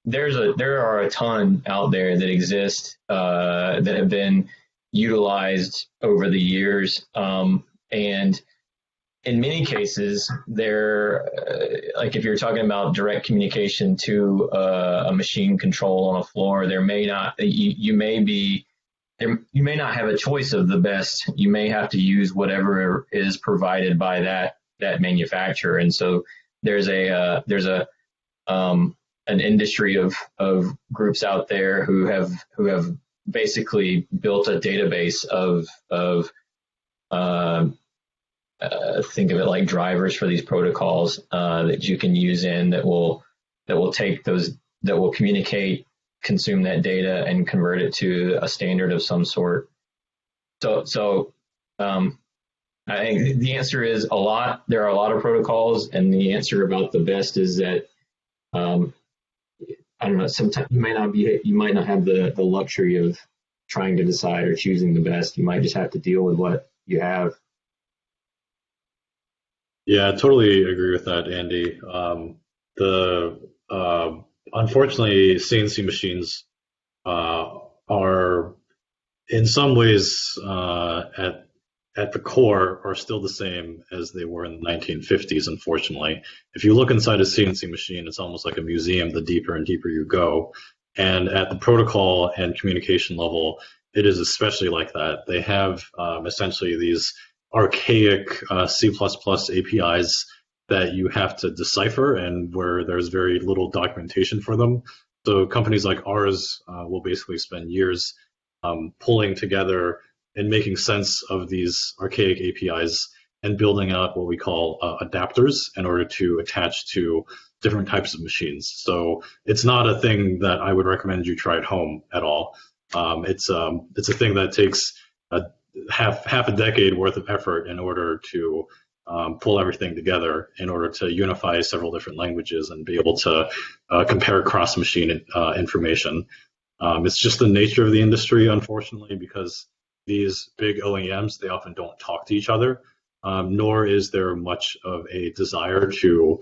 there are a ton out there that exist that have been utilized over the years, and in many cases, they're like if you're talking about direct communication to a machine control on a floor, there may not you may not have a choice of the best. You may have to use whatever is provided by that manufacturer, and so there's an industry of groups out there who have basically built a database of think of it like drivers for these protocols that you can use that will take those, that will communicate, consume that data, and convert it to a standard of some sort. So I think the answer is a lot. There are a lot of protocols, and the answer about the best is that I don't know. Sometimes you might not have the luxury of trying to decide or choosing the best. You might just have to deal with what you have. Yeah, I totally agree with that, Andy. Unfortunately, CNC machines are in some ways at the core are still the same as they were in the 1950s, unfortunately. If you look inside a CNC machine, it's almost like a museum the deeper and deeper you go. And at the protocol and communication level, it is especially like that. They have essentially these archaic C++ APIs that you have to decipher and where there's very little documentation for them. So companies like ours will basically spend years pulling together and making sense of these archaic APIs and building out what we call adapters in order to attach to different types of machines. So it's not a thing that I would recommend you try at home at all. It's a thing that takes half a decade worth of effort in order to pull everything together in order to unify several different languages and be able to compare cross-machine information. It's just the nature of the industry, unfortunately, because these big OEMs, they often don't talk to each other, nor is there much of a desire to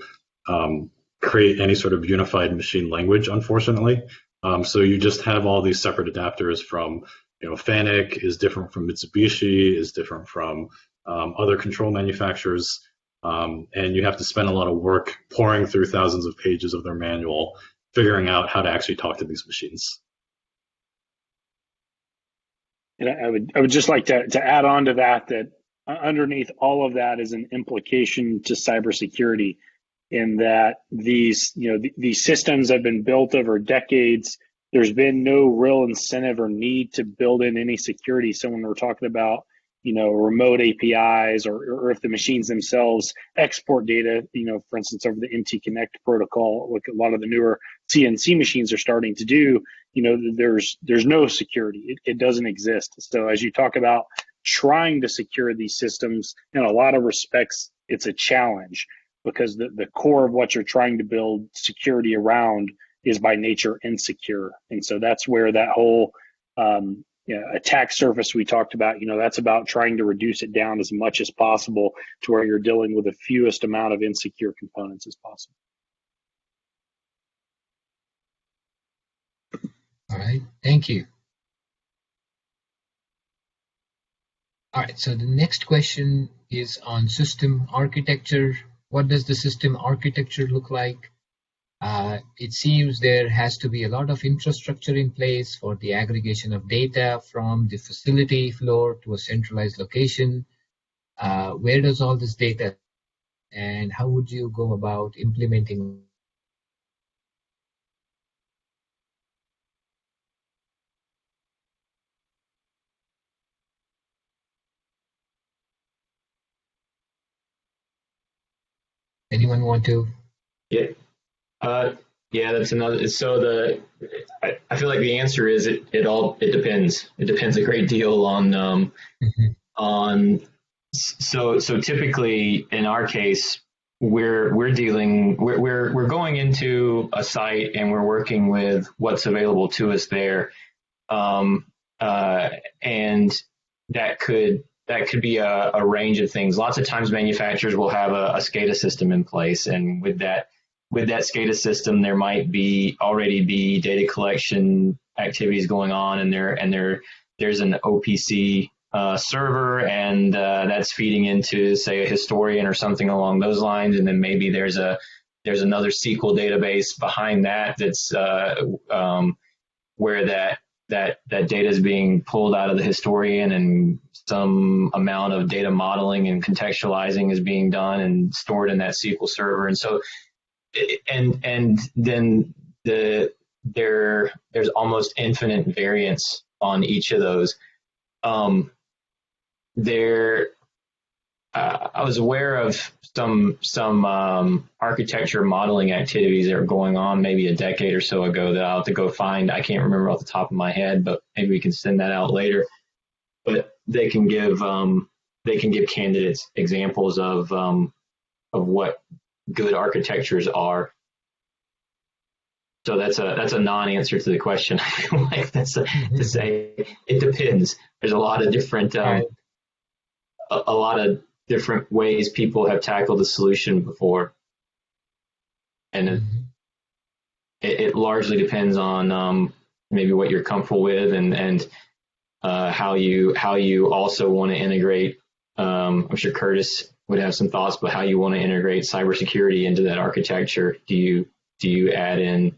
create any sort of unified machine language, unfortunately. So you just have all these separate adapters from, FANUC is different from Mitsubishi, is different from other control manufacturers, and you have to spend a lot of work pouring through thousands of pages of their manual, figuring out how to actually talk to these machines. And I would just like to add on to that underneath all of that is an implication to cybersecurity, in that these systems have been built over decades. There's been no real incentive or need to build in any security. So when we're talking about remote APIs or if the machines themselves export data, for instance, over the MT Connect protocol, like a lot of the newer CNC machines are starting to do, there's no security. It doesn't exist. So as you talk about trying to secure these systems, in a lot of respects, it's a challenge, because the core of what you're trying to build security around is by nature insecure. And so that's where that whole attack surface we talked about, that's about trying to reduce it down as much as possible to where you're dealing with the fewest amount of insecure components as possible. All right, thank you. All right, so the next question is on system architecture. What does the system architecture look like? It seems there has to be a lot of infrastructure in place for the aggregation of data from the facility floor to a centralized location. Where does all this data, and how would you go about implementing? Anyone want to? Yeah. That's another. So I feel like the answer is it depends. It depends a great deal on So typically in our case, we're going into a site and we're working with what's available to us there, and that could be a range of things. Lots of times manufacturers will have a SCADA system in place, and with that SCADA system, there might already be data collection activities going on, and there's an OPC server, and that's feeding into, say, a historian or something along those lines, and then maybe there's another SQL database behind that's where that data is being pulled out of the historian, and some amount of data modeling and contextualizing is being done and stored in that SQL server. And so, and then there's almost infinite variance on each of those. I was aware of some architecture modeling activities that were going on maybe a decade or so ago that I'll have to go find. I can't remember off the top of my head, but maybe we can send that out later. But they can give candidates examples of what good architectures are. So that's a non-answer to the question. I feel like to say it depends. There's a lot of different different ways people have tackled the solution before, and it largely depends on maybe what you're comfortable with and how you also want to integrate. I'm sure Curtis would have some thoughts about how you want to integrate cybersecurity into that architecture. Do you add in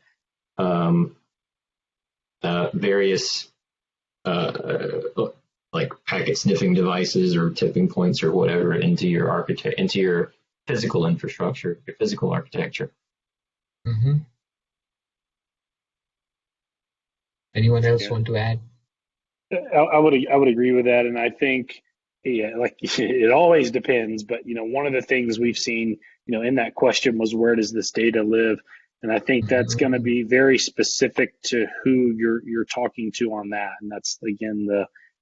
various like packet sniffing devices or tipping points or whatever into your physical infrastructure, your physical architecture? Mm-hmm. Anyone else want to add? I would agree with that, and I think like it always depends. But one of the things we've seen in that question was, where does this data live? And I think that's going to be very specific to who you're talking to on that, and that's again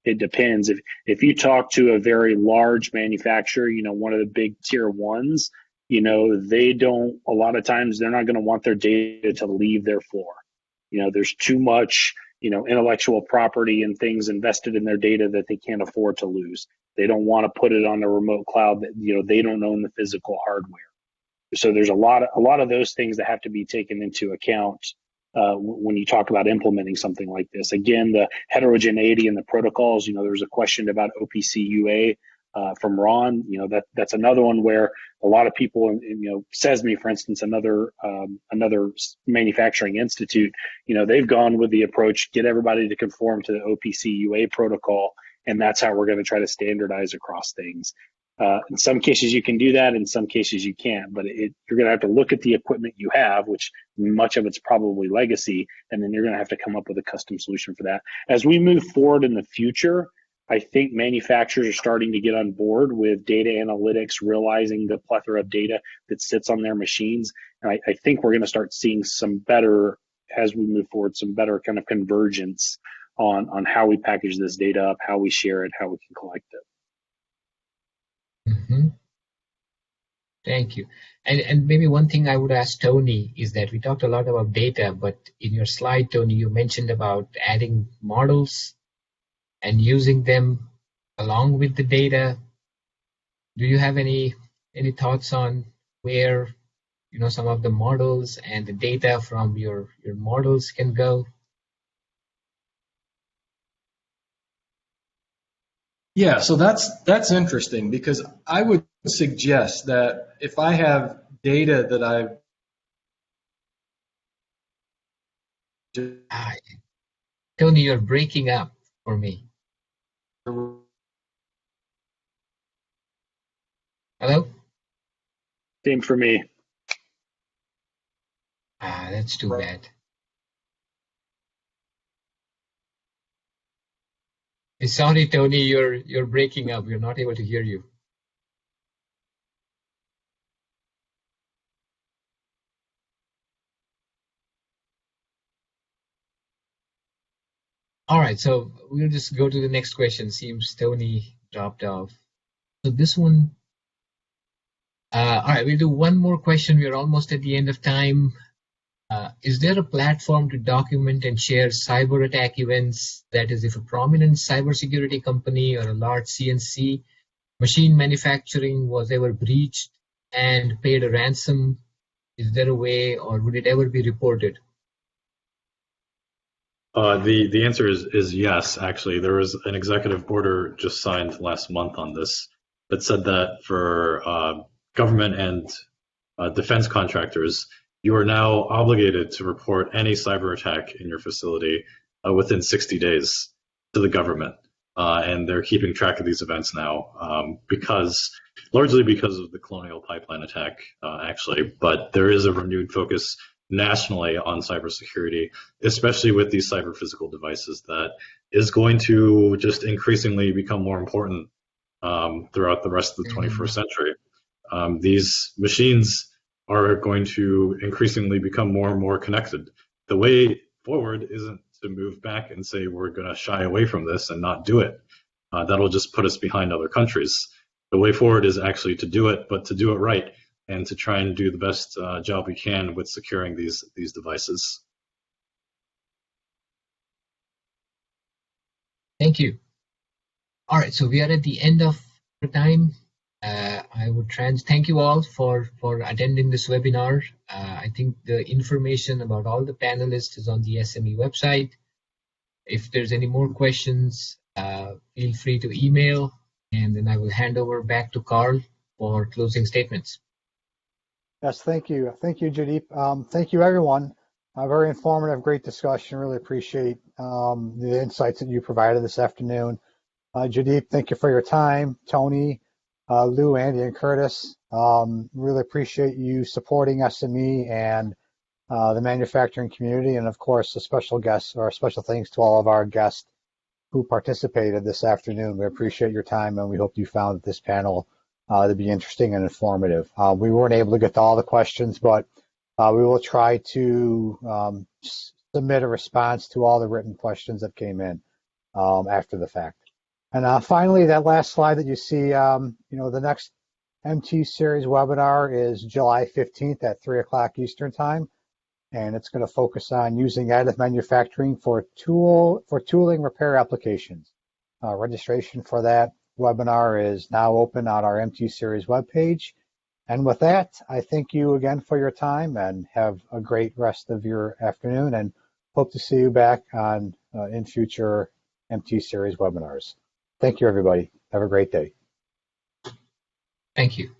it depends. If you talk to a very large manufacturer, one of the big tier ones, they don't, a lot of times they're not going to want their data to leave their floor. There's too much, intellectual property and things invested in their data that they can't afford to lose. They don't want to put it on a remote cloud that, they don't own the physical hardware. So there's a lot of those things that have to be taken into account when you talk about implementing something like this. Again, the heterogeneity in the protocols, there was a question about OPC UA from Ron. That's another one where a lot of people, CESME, for instance, another manufacturing institute, they've gone with the approach, get everybody to conform to the OPC UA protocol, and that's how we're going to try to standardize across things. In some cases you can do that, in some cases you can't, but you're going to have to look at the equipment you have, which much of it's probably legacy, and then you're going to have to come up with a custom solution for that. As we move forward in the future, I think manufacturers are starting to get on board with data analytics, realizing the plethora of data that sits on their machines. And I think we're going to start seeing some better, as we move forward, some better kind of convergence on how we package this data up, how we share it, how we can collect it. Mm-hmm. Thank you. And maybe one thing I would ask Tony is that we talked a lot about data, but in your slide, Tony, you mentioned about adding models and using them along with the data. Do you have any thoughts on where some of the models and the data from your models can go? Yeah, so that's interesting, because I would suggest that if I have data that I've Tony, you're breaking up for me. Hello? Same for me. That's too bad. Sorry, Tony, you're breaking up. We're not able to hear you. All right, so we'll just go to the next question. Seems Tony dropped off. So this one All right, we'll do one more question. We're almost at the end of time. Is there a platform to document and share cyber attack events? That is, if a prominent cybersecurity company or a large CNC machine manufacturing was ever breached and paid a ransom, is there a way, or would it ever be reported? The answer is yes, actually. There was an executive order just signed last month on this that said that for government and defense contractors, you are now obligated to report any cyber attack in your facility within 60 days to the government. And they're keeping track of these events now largely because of the Colonial Pipeline attack, actually. But there is a renewed focus nationally on cybersecurity, especially with these cyber physical devices, that is going to just increasingly become more important throughout the rest of the 21st century. These machines are going to increasingly become more and more connected. The way forward isn't to move back and say we're going to shy away from this and not do it. That'll just put us behind other countries. The way forward is actually to do it, but to do it right and to try and do the best job we can with securing these devices. Thank you. All right, so we are at the end of the time. I would thank you all for attending this webinar. I think the information about all the panelists is on the SME website. If there's any more questions, feel free to email, and then I will hand over back to Carl for closing statements. Yes, thank you. Thank you, Jaideep. Thank you, everyone. Very informative, great discussion. Really appreciate the insights that you provided this afternoon. Jaideep, thank you for your time. Tony, Lou, Andy, and Curtis, really appreciate you supporting SME and the manufacturing community. And of course, a special thanks to all of our guests who participated this afternoon. We appreciate your time, and we hope you found this panel to be interesting and informative. We weren't able to get to all the questions, but we will try to submit a response to all the written questions that came in after the fact. And finally, that last slide that you see, the next MT series webinar is July 15th at 3 o'clock Eastern Time. And it's going to focus on using additive manufacturing for tooling repair applications. Registration for that webinar is now open on our MT series webpage. And with that, I thank you again for your time and have a great rest of your afternoon, and hope to see you back on in future MT series webinars. Thank you, everybody. Have a great day. Thank you.